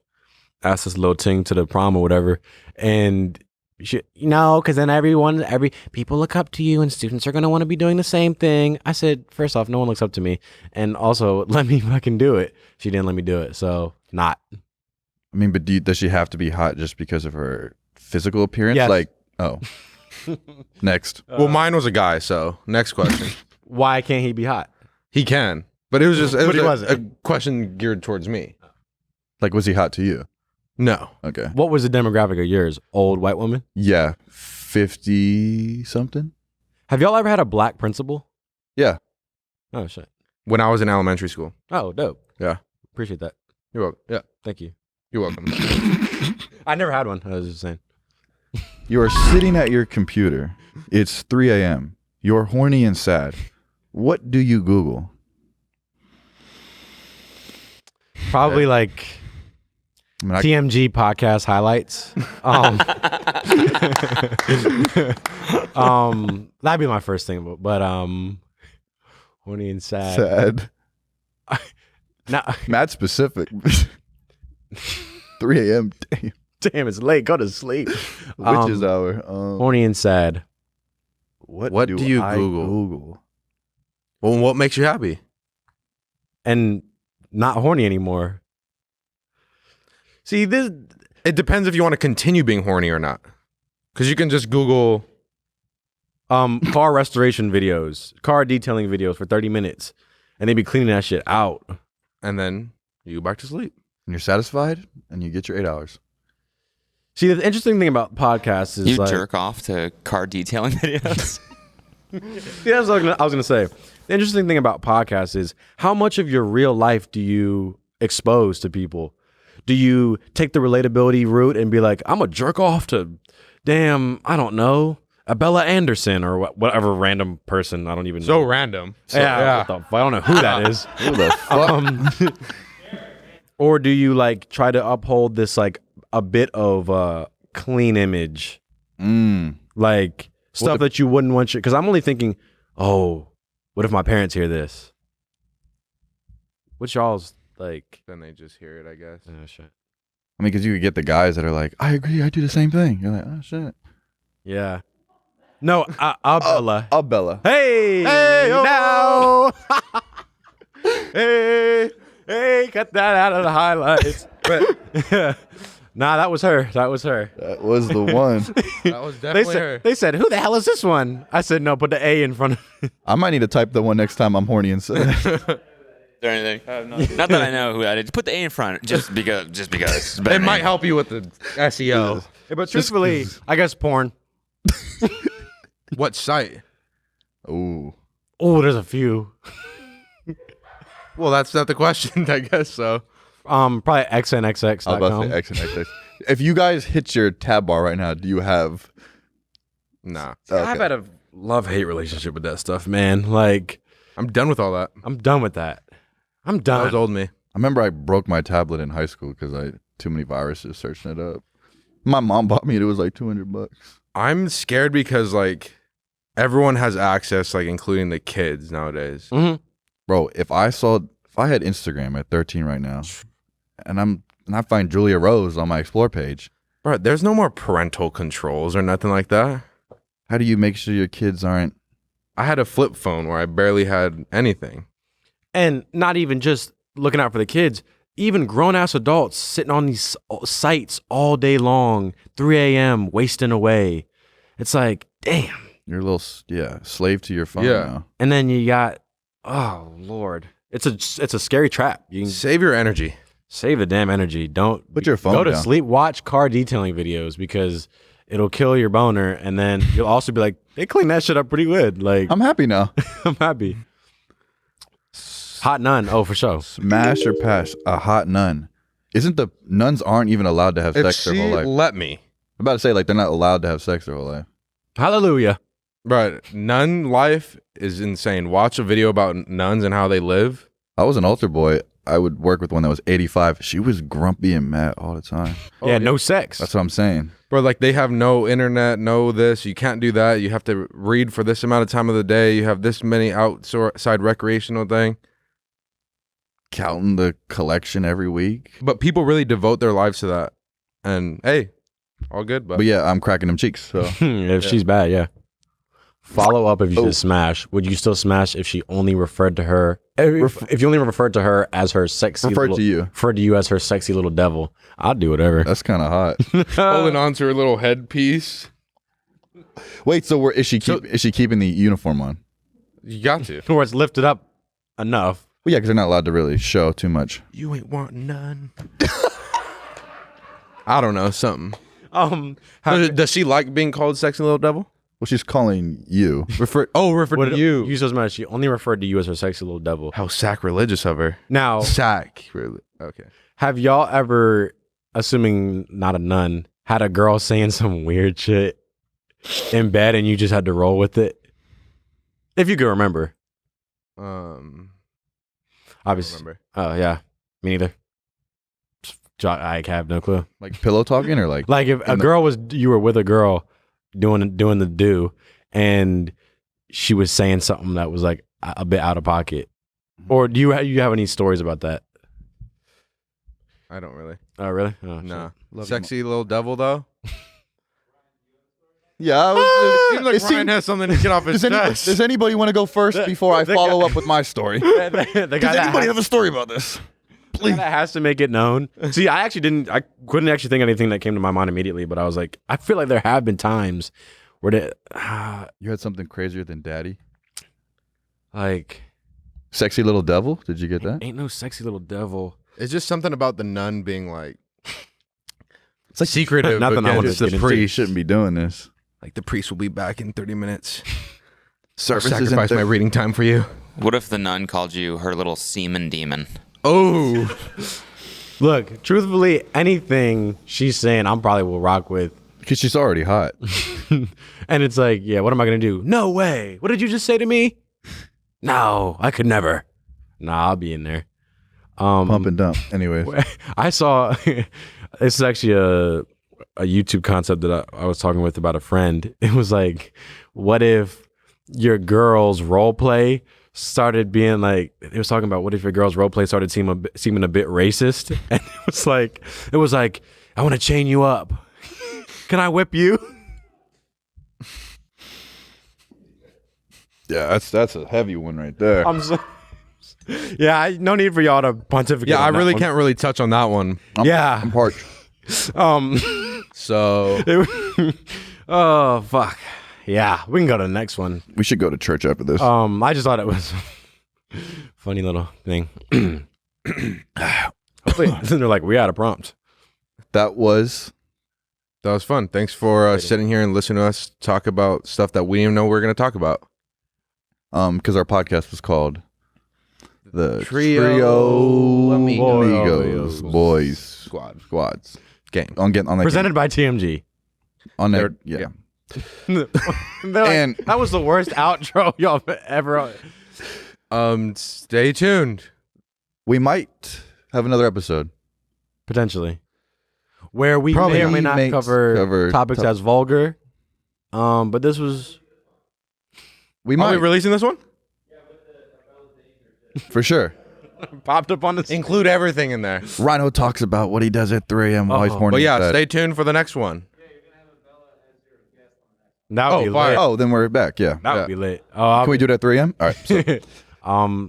ask this little ting to the prom or whatever, and she, because then people look up to you, and students are gonna want to be doing the same thing. I said, first off, no one looks up to me, and also let me fucking do it. She didn't let me do it, so not.
I mean, but does she have to be hot just because of her physical appearance?
Yes.
Like, oh. Next.
Well, mine was a guy, so next question.
Why can't he be hot?
He can. But it was just
But he
a
wasn't.
question geared towards me.
Like, was he hot to you?
No.
Okay.
What was the demographic of yours? Old white woman?
Yeah. 50 something?
Have y'all ever had a black principal?
Yeah.
Oh shit.
When I was in elementary school.
Oh, dope.
Yeah.
Appreciate that.
You're welcome. Yeah.
Thank you.
You're welcome.
I never had one. I was just saying.
You are sitting at your computer. It's 3 a.m. You're horny and sad. What do you Google?
Probably like
I mean,
TMG podcast highlights. That'd be my first thing, but horny and sad.
sad.
Now,
Mad specific. 3 a.m. Damn.
damn, it's late. Go to sleep.
Witch's hour.
Horny and sad.
What do you
I
Google? Well, what makes you happy?
And not horny anymore. See, this
It depends if you want to continue being horny or not. Because you can just Google.
car restoration videos, car detailing videos for 30 minutes, and they be cleaning that shit out.
And then you go back to sleep.
And you're satisfied and you get your 8 hours.
See, the interesting thing about podcasts is
You
like,
jerk off to car detailing videos.
See, that's what I was gonna say. The interesting thing about podcasts is how much of your real life do you expose to people? Do you take the relatability route and be like, I'm a jerk off to, damn, I don't know, Abella Anderson or whatever random person I don't even
So
know.
random.
What the fuck? I don't know who that is.
Who the fuck?
Or do you like try to uphold this like a bit of clean image, like stuff that you wouldn't want you? Because I'm only thinking, oh, what if my parents hear this? What's y'all's like?
Then they just hear it, I guess.
Oh shit.
I mean, because you could get the guys that are like, I agree, I do the same thing. You're like, oh shit.
Yeah. No, Bella.
Bella.
Hey,
oh.
now. hey, cut that out of the highlights. Nah, that was her. That was her.
That was the one.
That was definitely her.
They said, who the hell is this one? I said, no, put the A in front of it.
I might need to type the one next time I'm horny and say
Or anything. Not that I know who that is. Put the A in front, just because. It's a better
It might
name.
help you with the SEO.
But truthfully, I guess porn.
What site?
Ooh.
Oh, there's a few.
Well, that's not the question, I guess so.
Probably xnxx.com.
I was about to say X and XX. If you guys hit your tab bar right now, do you have...
Nah.
I've had a love-hate relationship with that stuff, man. Like,
I'm done with all that.
I'm done with that. I'm
That
done.
was old me.
I remember I broke my tablet in high school because I too many viruses searching it up. My mom bought me it. It was like $200.
I'm scared because, like, everyone has access, like, including the kids nowadays.
Mm-hmm.
Bro, if I had Instagram at 13 right now, and I find Julia Rose on my explore page,
Bro, there's no more parental controls or nothing like that.
how do you make sure your kids aren't...
I had a flip phone where I barely had anything.
And not even just looking out for the kids, even grown-ass adults sitting on these sites all day long, 3 a.m., wasting away. It's like, damn.
You're a little, slave to your phone
Yeah.
now.
And then you got, oh, Lord. It's a scary trap. You can
Save your energy.
save the damn energy. Don't
Put your phone
go to
down.
sleep. Watch car detailing videos because it'll kill your boner. And then you'll also be like, they clean that shit up pretty good. Like,
I'm happy now.
I'm happy. Hot nun. Oh, for sure.
Smash or pass a hot nun. Isn't the nuns aren't even allowed to have
If
sex their
she
whole life?
let me.
I'm about to say, like, they're not allowed to have sex their whole life.
Hallelujah.
Bro, nun life is insane. Watch a video about nuns and how they live.
I was an altar boy. I would work with one that was 85. She was grumpy and mad all the time.
Yeah, no sex.
That's what I'm saying.
Bro, like, they have no internet, no this. You can't do that. You have to read for this amount of time of the day. You have this many outside recreational thing.
Counting the collection every week.
But people really devote their lives to that. And, hey, all good. But,
But yeah, I'm cracking them cheeks. So
If she's bad, yeah. Follow up if you just smash. Would you still smash if she only referred to her? If you only referred to her as her sexy
Referred to you.
Referred to you as her sexy little devil. I'd do whatever.
that's kind of hot.
holding on to her little headpiece.
Wait, so is she keeping the uniform on?
You got to.
Or it's lifted up enough.
Well, yeah, because they're not allowed to really show too much.
You ain't wanting none. I don't know, something. Does she like being called sexy little devil?
Well, she's calling you.
Refer to you.
You so much. She only referred to you as her sexy little devil.
How sacrilegious of her.
Now,
Okay.
have y'all ever, assuming not a nun, had a girl saying some weird shit in bed and you just had to roll with it? If you can remember. Obviously.
Remember.
Oh, yeah. Me neither. I have no clue.
Like pillow talking or like...
Like if a girl was, you were with a girl doing the do, and she was saying something that was like a bit out of pocket. Or do you have any stories about that?
I don't really.
Oh, really? Oh,
Nah.
Love
Sexy little devil, though.
Yeah.
Seems like Ryan has something to get off his chest.
Does anybody want to go first before I follow up with my story?
the
Does
guy
anybody have a story about this?
that has to make it known. See, I couldn't actually think of anything that came to my mind immediately, but I was like, I feel like there have been times where
You had something crazier than daddy?
like,
Sexy little devil? Did you get that?
ain't no sexy little devil.
It's just something about the nun being like, it's like secretive.
Nothing I wanted
against
to
the
get into.
You
priest.
shouldn't be doing this.
Like, the priest will be back in 30 minutes.
Service isn't
Sacrifice my reading time for you.
What if the nun called you her little semen demon?
Oh.
Look, truthfully, anything she's saying, I'm probably will rock with.
Because she's already hot.
And it's like, yeah, what am I going to do? No way. What did you just say to me? No, I could never. Nah, I'll be in there.
Pump and dump. Anyways.
I saw, this is actually a YouTube concept that I was talking with about a friend. It was like, what if your girl's role play started being like, it was talking about what if your girl's role play started seeming a bit racist, and it was like I want to chain you up. Can I whip you?
Yeah, that's a heavy one right there.
Yeah, no need for y'all to pontificate.
Yeah, I
on that
really
one.
can't really touch on that one.
I'm parched.
So
Oh fuck. Yeah, we can go to the next one.
We should go to church after this.
I just thought it was a funny little thing. Hopefully, they're like, we had a prompt.
That was
fun. Thanks for sitting here and listening to us talk about stuff that we didn't even know we were going to talk about.
Because our podcast was called the
Trio
Amigos Boys Squads
Gang.
on that
Presented by TMG.
on that yeah.
They're like,
And-
that was the worst outro y'all ever.
Stay tuned.
We might have another episode.
Potentially, where we
Probably
may or may not cover topics as vulgar. But this was
We
Are
might
we releasing this one?
for sure.
popped up on the
Include everything in there.
Rhino talks about what he does at 3 a.m. while he's horny.
But yeah,
at that.
stay tuned for the next one.
That would be
fire.
lit.
Oh, then we're back. Yeah.
That would be lit. Oh,
Can we do it at 3 a.m.? All right. So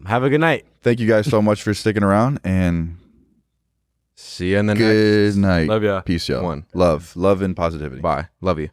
have a good night.
thank you guys so much for sticking around, and
See you in the
good
next
night.
Love ya.
Peace, y'all.
one.
Love and positivity.
Bye. Love you.